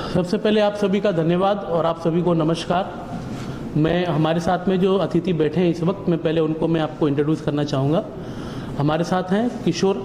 सबसे पहले आप सभी का धन्यवाद और आप सभी को नमस्कार। मैं हमारे साथ में जो अतिथि बैठे हैं इस वक्त, मैं पहले उनको मैं आपको इंट्रोड्यूस करना चाहूँगा। हमारे साथ हैं किशोर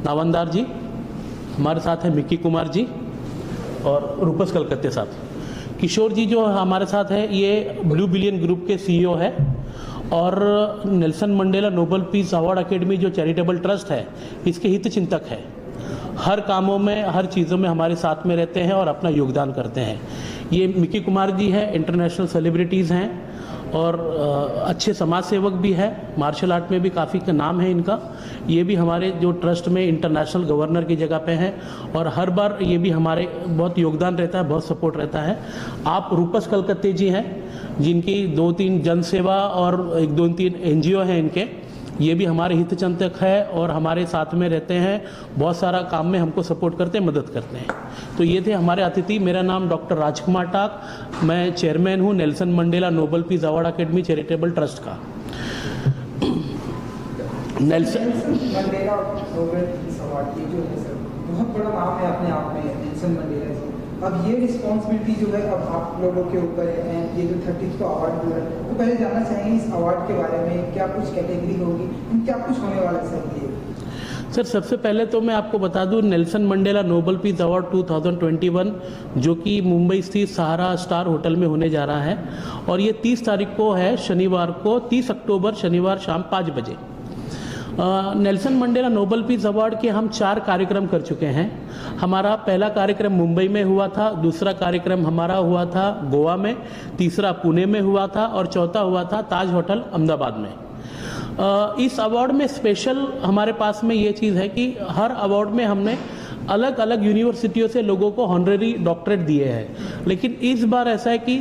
नावंदार जी, हमारे साथ हैं मिक्की कुमार जी और रूपस कलकत्ते साहब। किशोर जी जो हमारे साथ है ये ब्लू बिलियन ग्रुप के सीईओ है और Nelson Mandela Nobel peace award Academy जो चैरिटेबल ट्रस्ट है इसके हित चिंतक है। हर कामों में, हर चीज़ों में हमारे साथ में रहते हैं और अपना योगदान करते हैं। ये मिक्की कुमार जी है, इंटरनेशनल सेलिब्रिटीज़ हैं और अच्छे समाज सेवक भी है, मार्शल आर्ट में भी काफ़ी का नाम है इनका। ये भी हमारे जो ट्रस्ट में इंटरनेशनल गवर्नर की जगह पे हैं और हर बार ये भी हमारे बहुत योगदान रहता है, बहुत सपोर्ट रहता है। आप रूपस कलकत्ते जी हैं जिनकी 2-3 जनसेवा और 1-2-3 NGO हैं इनके, ये भी हमारे हितचिंतक है और हमारे साथ में रहते हैं, बहुत सारा काम में हमको सपोर्ट करते हैं, मदद करते हैं। तो ये थे हमारे अतिथि। मेरा नाम डॉक्टर राजकुमार टाक, मैं चेयरमैन हूँ Nelson Mandela Nobel peace award academy charitable trust का। Nelson Mandela Nobel piece award ये जो है सर बहुत बड़ा नाम है अपने आप में, नेल्सन मंडेला जी। अब ये रिस्पॉन्सिबिलिटी जो है अब आप लोगों के ऊपर है, ये जो 30th का अवार्ड जो है, तो पहले जानना चाहेंगे इस अवार्ड के बारे में, क्या कुछ कैटेगरी होगी, क्या कुछ होने वाला है सर ये? सर सबसे पहले तो मैं आपको बता दूं, Nelson Mandela Nobel piece Award 2021 जो कि मुंबई स्थित सहारा स्टार होटल में होने जा रहा है और ये 30 तारीख को है, शनिवार को, 30 अक्टूबर शनिवार शाम 5 बजे। Nelson Mandela Nobel piece Award के हम 4 कार्यक्रम कर चुके हैं। हमारा पहला कार्यक्रम मुंबई में हुआ था, दूसरा कार्यक्रम हमारा हुआ था गोवा में, तीसरा पुणे में हुआ था और चौथा हुआ था ताज होटल अहमदाबाद में। इस अवार्ड में स्पेशल हमारे पास में ये चीज़ है कि हर अवार्ड में हमने अलग अलग यूनिवर्सिटियों से लोगों को ऑनरेरी डॉक्टरेट दिए हैं, लेकिन इस बार ऐसा है कि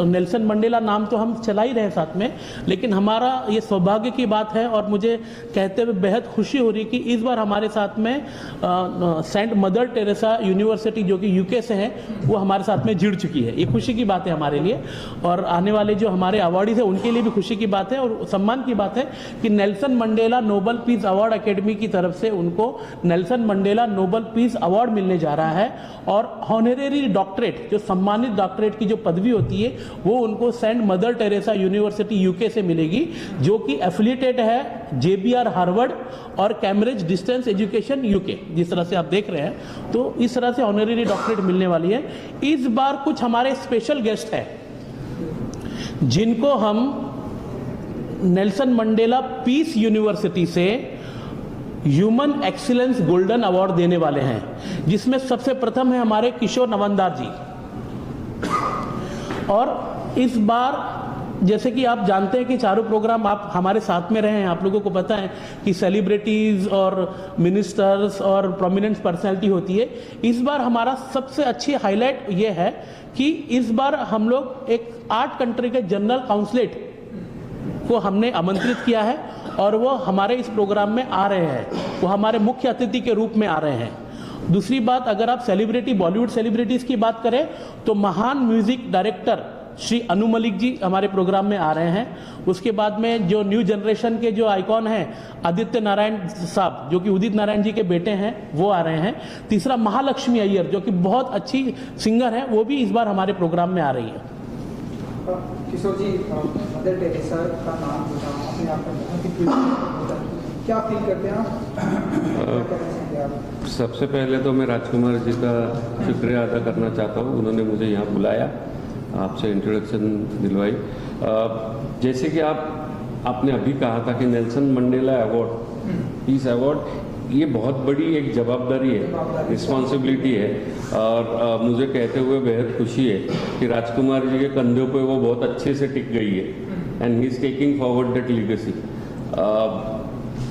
नेल्सन मंडेला नाम तो हम चला ही रहे साथ में, लेकिन हमारा ये सौभाग्य की बात है और मुझे कहते हुए बेहद खुशी हो रही कि इस बार हमारे साथ में सेंट मदर टेरेसा यूनिवर्सिटी जो कि UK से है वो हमारे साथ में जुड़ चुकी है। ये खुशी की बात है हमारे लिए और आने वाले जो हमारे अवार्डीज हैं उनके लिए भी खुशी की बात है और सम्मान की बात है कि Nelson Mandela Nobel peace award academy की तरफ से उनको Nelson Mandela Nobel piece Award मिलने जा रहा है और ऑनरेरी डॉक्टरेट, जो सम्मानित डॉक्टरेट की जो पदवी होती है वो उनको Saint Mother Teresa University UK से मिलेगी जो कि एफिलिएटेड है JBR हार्वर्ड और कैम्ब्रिज डिस्टेंस एजुकेशन UK। जिस तरह से आप देख रहे हैं तो इस तरह से ऑनरेरी डॉक्टरेट मिलने वाली है। इस बार कुछ हमारे स्पेशल गेस्ट हैं जिनको हम नेल्सन मंडेला पीस यूनिवर्सिटी से ह्यूमन एक्सीलेंस गोल्डन अवार्ड देने वाले हैं, जिसमें सबसे प्रथम है हमारे किशोर नावंदार जी। और इस बार जैसे कि आप जानते हैं कि चारों प्रोग्राम आप हमारे साथ में रहे हैं, आप लोगों को पता है कि सेलिब्रिटीज़ और मिनिस्टर्स और प्रोमिनेंट पर्सनैलिटी होती है। इस बार हमारा सबसे अच्छी हाईलाइट ये है कि इस बार हम लोग एक 8 कंट्री के जनरल काउंसलेट को हमने आमंत्रित किया है और वो हमारे इस प्रोग्राम में आ रहे हैं, वो हमारे मुख्य अतिथि के रूप में आ रहे हैं। दूसरी बात, अगर आप सेलिब्रिटी, बॉलीवुड सेलिब्रिटीज़ की बात करें तो महान म्यूजिक डायरेक्टर श्री अनु मलिक जी हमारे प्रोग्राम में आ रहे हैं। उसके बाद में जो न्यू जनरेशन के जो आइकॉन हैं आदित्य नारायण साहब जो कि उदित नारायण जी के बेटे हैं वो आ रहे हैं। तीसरा महालक्ष्मी अय्यर जो कि बहुत अच्छी सिंगर हैं, वो भी इस बार हमारे प्रोग्राम में आ रही है। किशोर जी, मदर टेरेसा का नाम अपने आप में बहुत ही होता है, क्या फील करते हैं आप? सबसे पहले तो मैं राजकुमार जी का शुक्रिया अदा करना चाहता हूँ, उन्होंने मुझे यहाँ बुलाया, आपसे इंट्रोडक्शन दिलवाई। जैसे कि आपने अभी कहा था कि Nelson Mandela award, piece award, ये बहुत बड़ी एक जवाबदारी है, रिस्पॉन्सिबिलिटी है और मुझे कहते हुए बेहद खुशी है कि राजकुमार जी के कंधों पे वो बहुत अच्छे से टिक गई है and he is taking forward that legacy.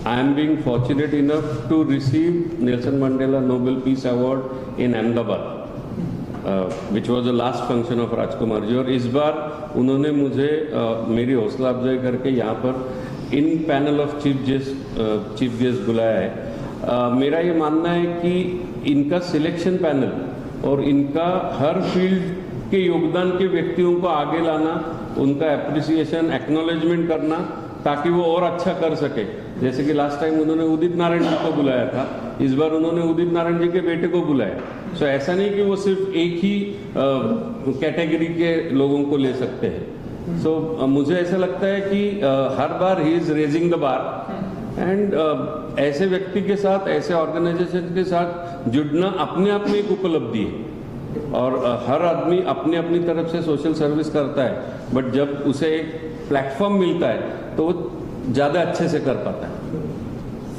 I am being fortunate enough to receive Nelson Mandela Nobel peace award in Ahmedabad which was the last function of Rajkumar ji. और इस बार उन्होंने मुझे मेरी हौसला अफजाई करके यहाँ पर इन पैनल ऑफ चीफ गेस्ट बुलाया है। मेरा ये मानना है कि इनका सिलेक्शन पैनल और इनका हर फील्ड के योगदान के व्यक्तियों को आगे लाना, उनका एप्रिसिएशन, एक्नॉलेजमेंट करना ताकि वो और अच्छा कर सके। जैसे कि लास्ट टाइम उन्होंने उदित नारायण जी को बुलाया था इस बार उन्होंने उदित नारायण जी के बेटे को बुलाया। सो ऐसा नहीं कि वो सिर्फ एक ही कैटेगरी के लोगों को ले सकते हैं। सो मुझे ऐसा लगता है कि हर बार he is raising the bar and ऐसे व्यक्ति के साथ, ऐसे ऑर्गेनाइजेशन के साथ जुड़ना अपने आप में एक उपलब्धि है। और हर आदमी अपनी अपनी तरफ से सोशल सर्विस करता है, बट जब उसे एक प्लेटफॉर्म मिलता है तो वो ज़्यादा अच्छे से कर पाता है।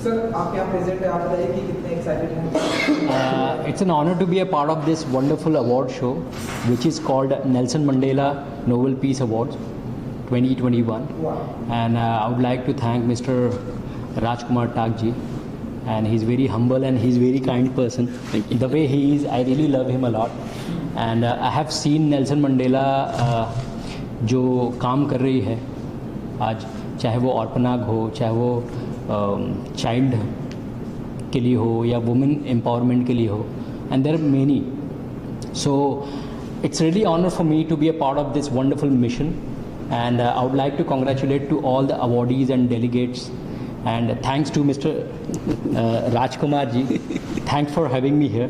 सर आप यहाँ प्रेजेंट है, आप बताइए कि कितने एक्साइटेड हैं? It's an honor to be a part of this wonderful award show, which is called Nelson Mandela Nobel Peace Awards 2021. Wow. And I would like to thank Mr. Rajkumar Takji. And he's very humble and he's very kind person. The way he is, I really love him a lot. And I have seen Nelson Mandela जो काम कर रही है आज, चाहे वो ऑर्फनाग हो, चाहे वो चाइल्ड के लिए हो या वुमेन एम्पावरमेंट के लिए हो, and there are many. So it's really honour for me to be a part of this wonderful mission, and I would like to congratulate to all the awardees and delegates, and thanks to Mr. Rajkumar ji. Thanks for having me here.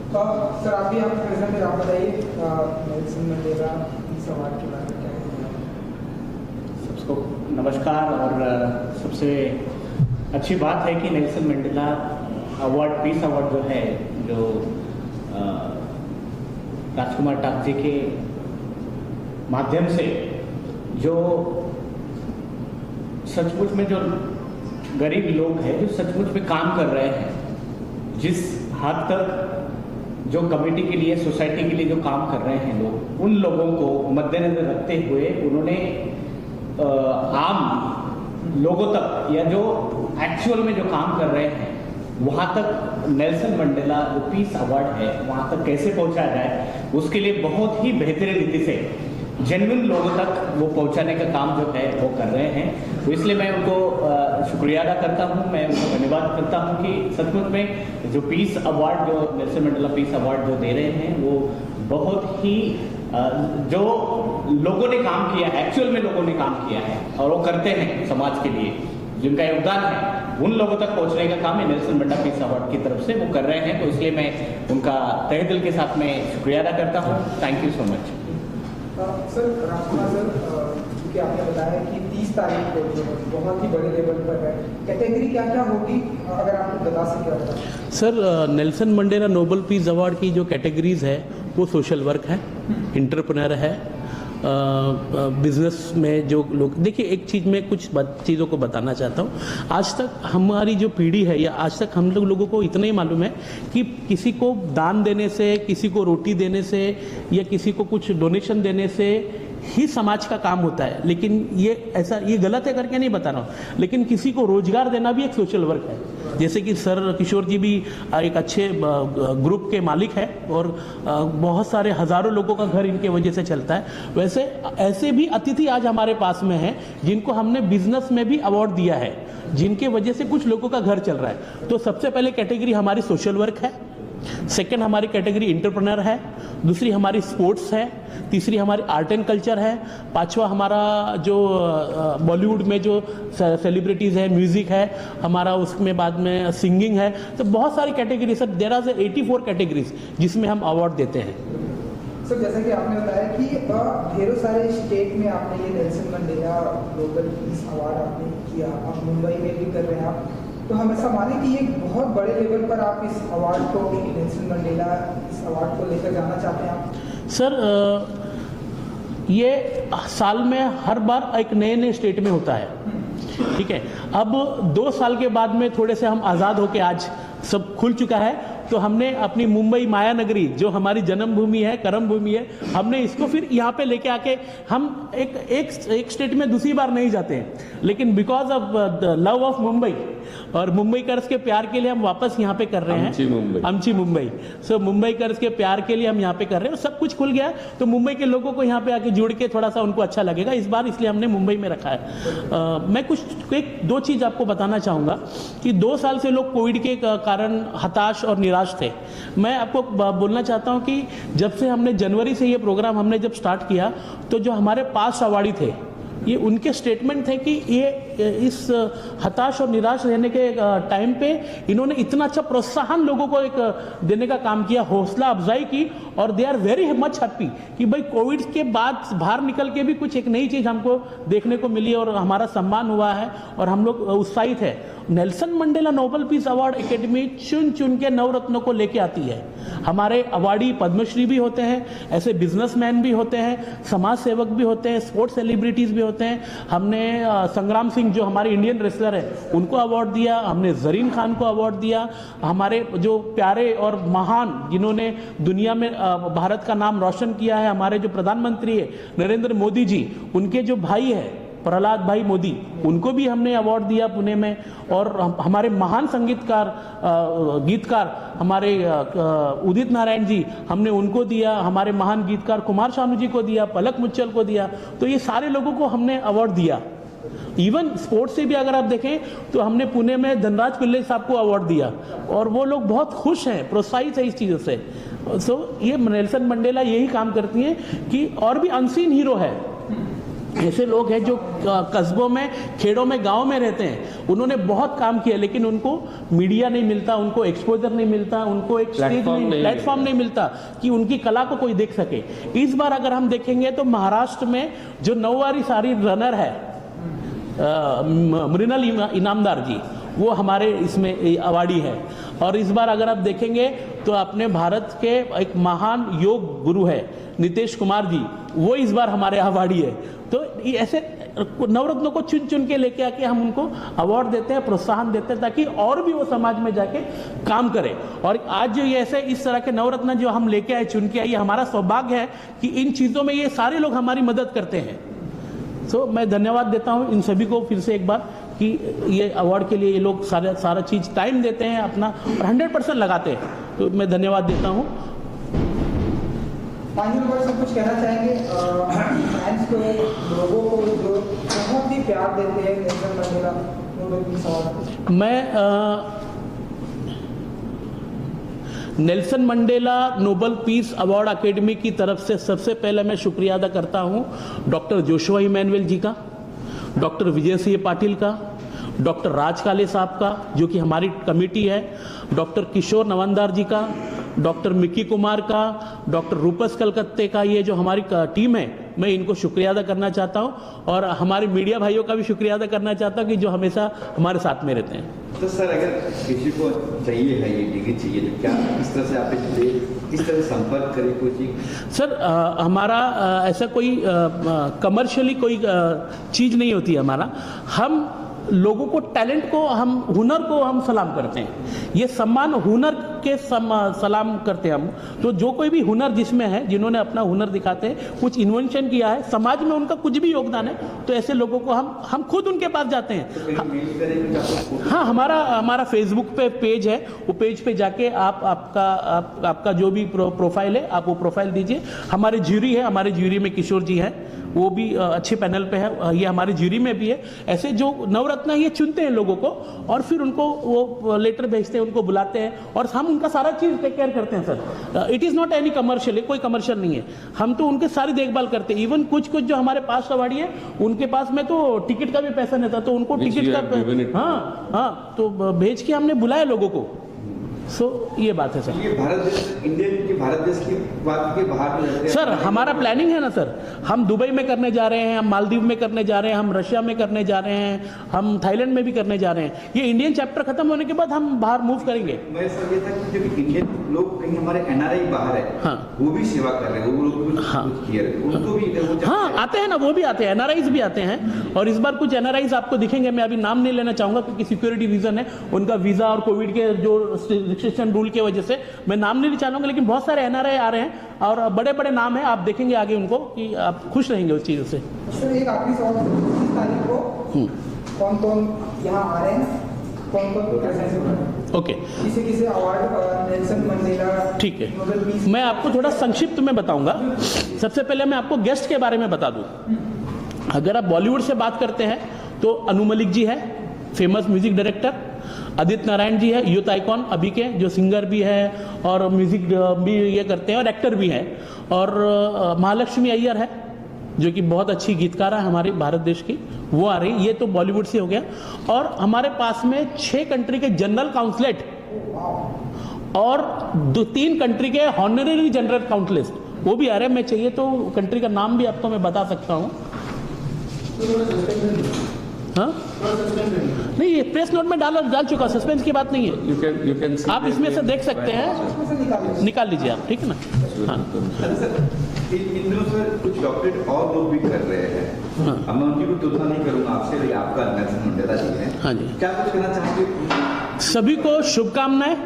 तो sir आप भी यहाँ present है, आप बताइए Nelson Mandela इस award के बारे में क्या कहना? सबको नमस्कार। और सबसे अच्छी बात है कि Nelson Mandela award, peace award जो है, जो राजकुमार टाकजी के माध्यम से जो सचमुच में जो गरीब लोग हैं, जो सचमुच में काम कर रहे हैं, जिस हद तक जो कम्युनिटी के लिए, सोसाइटी के लिए जो काम कर रहे हैं लोग, उन लोगों को मद्देनजर रखते हुए उन्होंने आम लोगों तक या जो एक्चुअल में जो काम कर रहे हैं वहाँ तक नेल्सन मंडेला जो पीस अवार्ड है वहाँ तक कैसे पहुँचाया जाए, उसके लिए बहुत ही बेहतरीन रीति से जेन्युइन लोगों तक वो पहुंचाने का काम जो है वो कर रहे हैं। तो इसलिए मैं उनको शुक्रिया अदा करता हूं, मैं उनको धन्यवाद करता हूं कि सचमुच में जो पीस अवार्ड, जो नेल्सन मंडेला पीस अवार्ड जो दे रहे हैं, वो बहुत ही जो लोगों ने काम किया है, एक्चुअल में लोगों ने काम किया है और वो करते हैं समाज के लिए, जिनका योगदान है, उन लोगों तक पहुंचने का काम है नेल्सन मंडेला पीस अवार्ड की तरफ से वो कर रहे हैं। तो इसलिए मैं उनका तहे दिल के साथ में शुक्रिया अदा करता हूँ। Thank you so much. Sir Rajkumar sir, क्योंकि आपने बताया कि 30 तारीख को जो बहुत ही बड़े लेवल पर है, कैटेगरी क्या क्या होगी, अगर आप बता सकें? Sir Nelson Mandela Nobel piece Award की जो कैटेगरीज है वो सोशल वर्क है, इंटरप्रेन्योर है, बिजनेस में जो लोग, देखिए एक चीज़ में कुछ चीज़ों को बताना चाहता हूँ। आज तक हमारी जो पीढ़ी है, या आज तक हम लोगों को इतना ही मालूम है कि किसी को दान देने से, किसी को रोटी देने से या किसी को कुछ डोनेशन देने से ही समाज का काम होता है। लेकिन ये गलत है करके नहीं बता रहा हूँ, लेकिन किसी को रोजगार देना भी एक सोशल वर्क है। जैसे कि सर किशोर जी भी एक अच्छे ग्रुप के मालिक है और बहुत सारे हजारों लोगों का घर इनके वजह से चलता है। वैसे ऐसे भी अतिथि आज हमारे पास में हैं जिनको हमने बिजनेस में भी अवार्ड दिया है, जिनके वजह से कुछ लोगों का घर चल रहा है। तो सबसे पहले कैटेगरी हमारी सोशल वर्क है, सेकंड हमारी कैटेगरी इंटरप्रेन्योर है, दूसरी हमारी स्पोर्ट्स है, तीसरी हमारी आर्ट एंड कल्चर है, पांचवा हमारा जो बॉलीवुड में जो सेलिब्रिटीज़ है, म्यूज़िक है हमारा, उसमें बाद में सिंगिंग है। तो बहुत सारी category sir, there are 84 categories जिसमें हम अवार्ड देते हैं। सर जैसा कि आपने बताया कि ढेरों सारे स्टेट में आपने ये Nelson Mandela global peace award आपने किया, आप मुंबई में भी कर रहे हैं आप, तो हम ऐसा माने कि ये बहुत बड़े लेवल पर आप इस अवार्ड को, नेल्सन मंडेला इस अवार्ड को लेकर जाना चाहते हैं आप? सर ये साल में हर बार एक नए नए स्टेट में होता है, ठीक है। अब 2 साल के बाद में थोड़े से हम आज़ाद होके आज सब खुल चुका है, तो हमने अपनी मुंबई माया नगरी जो हमारी जन्मभूमि है, कर्म भूमि है, हमने इसको फिर यहाँ पे लेके आके हम एक स्टेट में दूसरी बार नहीं जाते हैं, लेकिन because of the love of Mumbai और मुंबई कर्स के प्यार के लिए हम वापस यहाँ पे कर रहे हैं अमची मुंबई। सो मुंबई कर्स के प्यार के लिए हम यहाँ पे कर रहे हैं और सब कुछ खुल गया, तो मुंबई के लोगों को यहाँ पे आके जुड़ के थोड़ा सा उनको अच्छा लगेगा इस बार, इसलिए हमने मुंबई में रखा है। मैं कुछ एक दो चीज़ आपको बताना चाहूँगा कि 2 साल से लोग कोविड के कारण हताश और निराश थे। मैं आपको बोलना चाहता हूँ कि जब से हमने जनवरी से ये प्रोग्राम हमने जब स्टार्ट किया, तो जो हमारे पास्ट अवार्डी थे ये उनके स्टेटमेंट थे कि ये इस हताश और निराश रहने के टाइम पे इन्होंने इतना अच्छा प्रोत्साहन लोगों को एक देने का काम किया, हौसला अफजाई की, और they are very much happy कि भाई कोविड के बाद बाहर निकल के भी कुछ एक नई चीज़ हमको देखने को मिली और हमारा सम्मान हुआ है और हम लोग उत्साहित है। Nelson Mandela Nobel peace award academy चुन चुन के नवरत्नों को लेके आती है। हमारे अवार्डी पद्मश्री भी होते हैं, ऐसे बिजनेसमैन भी होते हैं, समाज सेवक भी होते हैं, स्पोर्ट्स सेलिब्रिटीज भी होते हैं। हमने संग्राम सिंह जो हमारे इंडियन रेसलर है उनको अवार्ड दिया, हमने जरीन खान को अवार्ड दिया, हमारे जो प्यारे और महान जिन्होंने दुनिया में भारत का नाम रोशन किया है, हमारे जो प्रधानमंत्री है नरेंद्र मोदी जी, उनके जो भाई है प्रहलाद भाई मोदी, उनको भी हमने अवार्ड दिया पुणे में। और हमारे महान संगीतकार गीतकार हमारे उदित नारायण जी, हमने उनको दिया, हमारे महान गीतकार कुमार शानू जी को दिया, पलक मुच्छल को दिया। तो ये सारे लोगों को हमने अवार्ड दिया। इवन स्पोर्ट्स से भी अगर आप देखें तो हमने पुणे में धनराज पिल्ले साहब को अवार्ड दिया और वो लोग बहुत खुश हैं, प्रोत्साहित है इस चीज़ों से। सो ये नेल्सन मंडेला यही काम करती हैं कि और भी अनसीन हीरो है, ऐसे लोग हैं जो कस्बों में, खेड़ों में, गांव में रहते हैं, उन्होंने बहुत काम किया लेकिन उनको मीडिया नहीं मिलता, उनको एक्सपोजर नहीं मिलता, उनको एक प्लेटफॉर्म नहीं मिलता कि उनकी कला को कोई देख सके। इस बार अगर हम देखेंगे तो महाराष्ट्र में जो 9 वारी सारी रनर है मृणाल इनामदार जी, वो हमारे इसमें अवार्डी है। और इस बार अगर आप देखेंगे तो अपने भारत के एक महान योग गुरु है नीतीश कुमार जी, वो इस बार हमारे अवार्डी है। तो ये ऐसे नवरत्नों को चुन चुन के लेके आके हम उनको अवार्ड देते हैं, प्रोत्साहन देते हैं ताकि और भी वो समाज में जाके काम करें। और आज जो ये ऐसे इस तरह के नवरत्न जो हम लेके आए, चुन के आए, ये हमारा सौभाग्य है कि इन चीज़ों में ये सारे लोग हमारी मदद करते हैं। सो मैं धन्यवाद देता हूँ इन सभी को फिर से एक बार कि ये अवार्ड के लिए ये लोग सारा चीज़ टाइम देते हैं अपना और 100% लगाते हैं। तो मैं धन्यवाद देता हूँ। फाइनल वर्ड से कुछ कहना चाहेंगे फैंस को, लोगों को जो बहुत ही प्यार देते हैं Nelson Mandela Nobel peace award? मैं Nelson Mandela Nobel peace award academy की तरफ से सबसे पहले मैं शुक्रिया अदा करता हूं डॉक्टर जोशुआ इमैनुअल जी का, डॉक्टर विजय सिंह पाटिल का, डॉक्टर राज काले साहब का जो कि हमारी कमेटी है, डॉक्टर किशोर नवंदार जी का, डॉक्टर मिक्की कुमार का, डॉक्टर रूपस कलकत्ते का, ये जो हमारी टीम है, मैं इनको शुक्रिया अदा करना चाहता हूं। और हमारे मीडिया भाइयों का भी शुक्रिया अदा करना चाहता हूं कि जो हमेशा हमारे साथ में रहते हैं। तो सर अगर किसी को चाहिए है ये डिग्री चाहिए तो क्या इस तरह से आप इस तरह से संपर्क करें कोई? सर हमारा ऐसा कोई कमर्शियली कोई चीज़ नहीं होती है हमारा। हम लोगों को, टैलेंट को, हम हुनर को हम सलाम करते हैं। ये सम्मान हुनर के सलाम करते हैं हम। तो जो कोई भी हुनर जिसमें है, जिन्होंने अपना हुनर दिखाते हैं, कुछ इन्वेंशन किया है, समाज में उनका कुछ भी योगदान है, तो ऐसे लोगों को हम खुद उनके पास जाते हैं। हाँ, हमारा फेसबुक पे पेज है, वो पेज पे जाके आपका जो भी प्रोफाइल है आप वो प्रोफाइल दीजिए। हमारे ज्यूरी है, हमारे ज्यूरी में किशोर जी हैं, वो भी अच्छे पैनल पे है, ये हमारे ज्यूरी में भी है। ऐसे जो नवरत्न ये चुनते हैं लोगों को और फिर उनको वो लेटर भेजते हैं, उनको बुलाते हैं और हम उनका सारा चीज़ टेक केयर करते हैं sir. It is not any commercial, कोई कमर्शियल नहीं है, हम तो उनके सारी देखभाल करते हैं। इवन कुछ जो हमारे पास अवार्डी है उनके पास में तो टिकट का भी पैसा नहीं था, तो उनको टिकट का हाँ तो भेज के हमने बुलाया लोगों को। सो ये बात है सर। ये भारत देश की बात के बाहर सर हमारा प्लानिंग है ना सर, हम दुबई में करने जा रहे हैं, हम मालदीव में करने जा रहे हैं, हम रशिया में करने जा रहे हैं, हम थाईलैंड में भी करने जा रहे हैं। ये इंडियन चैप्टर खत्म होने के बाद हम बाहर मूव करेंगे। मैं सर ये था कि जो इंडियन लोग कहीं हमारे एनआरआई बाहर है, हाँ, वो भी सेवा कर रहे हैं, वो लोग हाँ, उनको भी हाँ आते हैं ना, वो भी आते हैं, एनआरआईज भी आते हैं। और इस बार कुछ एनआरआईज आपको दिखेंगे, मैं अभी नाम नहीं लेना चाहूंगा क्योंकि सिक्योरिटी रीजन है, उनका वीजा और कोविड के जो रिस्ट्रिक्शन रूल की वजह से मैं नाम नहीं चाहूंगा, लेकिन बहुत सारे एनआरआई आ रहे हैं और बड़े बड़े नाम हैं, आप देखेंगे आगे उनको कि आप खुश रहेंगे उस चीज़ से। सर एक आखिरी सवाल, 25 तारीख को कौन-कौन यहाँ आ रहे हैं, कौन-कौन प्रेजेंट हो रहे हैं? ओके, किसे अवार्ड नेल्सन मंडेला? ठीक है, मैं आपको थोड़ा संक्षिप्त में बताऊंगा। सबसे पहले मैं आपको गेस्ट के बारे में बता दूं। अगर आप बॉलीवुड से बात करते हैं तो अनु मलिक जी है, famous music director. Aditya Narayan ji है, यूथ आइकॉन अभी के, जो सिंगर भी है और म्यूजिक भी ये करते हैं और एक्टर भी हैं। और महालक्ष्मी अय्यर है, जो कि बहुत अच्छी गीतकार है हमारे भारत देश की, वो आ रही। ये तो बॉलीवुड से हो गया। और हमारे पास में 6 कंट्री के जनरल काउंसलेट और 3 कंट्री के हॉनररी जनरल काउंसलेट वो भी आ रहे हैं। मैं चाहिए तो कंट्री का नाम भी आपको मैं बता सकता हूँ। हाँ नहीं, ये प्रेस नोट में डाल चुका, सस्पेंस की बात नहीं है। यू कैन आप इसमें से देख सकते हैं, निकाल लीजिए आप, ठीक है ना। हाँ इन दिनों सर कुछ डॉक्टरेट और लोग भी कर रहे हैं। हाँ। अब मैं उनकी कोई तुलना नहीं करूंगा आपसे, लेकिन आपका नेल्सन मंडेला जी है। हाँ जी। क्या कुछ कहना चाहेंगे? सभी को शुभकामनाएं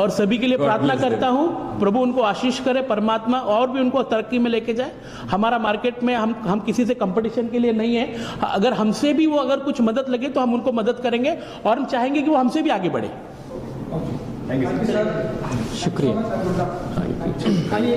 और सभी के लिए प्रार्थना करता हूं, प्रभु उनको आशीष करे, परमात्मा और भी उनको तरक्की में लेके जाए। हमारा मार्केट में हम किसी से कंपटीशन के लिए नहीं है। अगर हमसे भी वो अगर कुछ मदद लगे तो हम उनको मदद करेंगे और हम चाहेंगे कि वो हमसे भी आगे बढ़े। शुक्रिया। आइए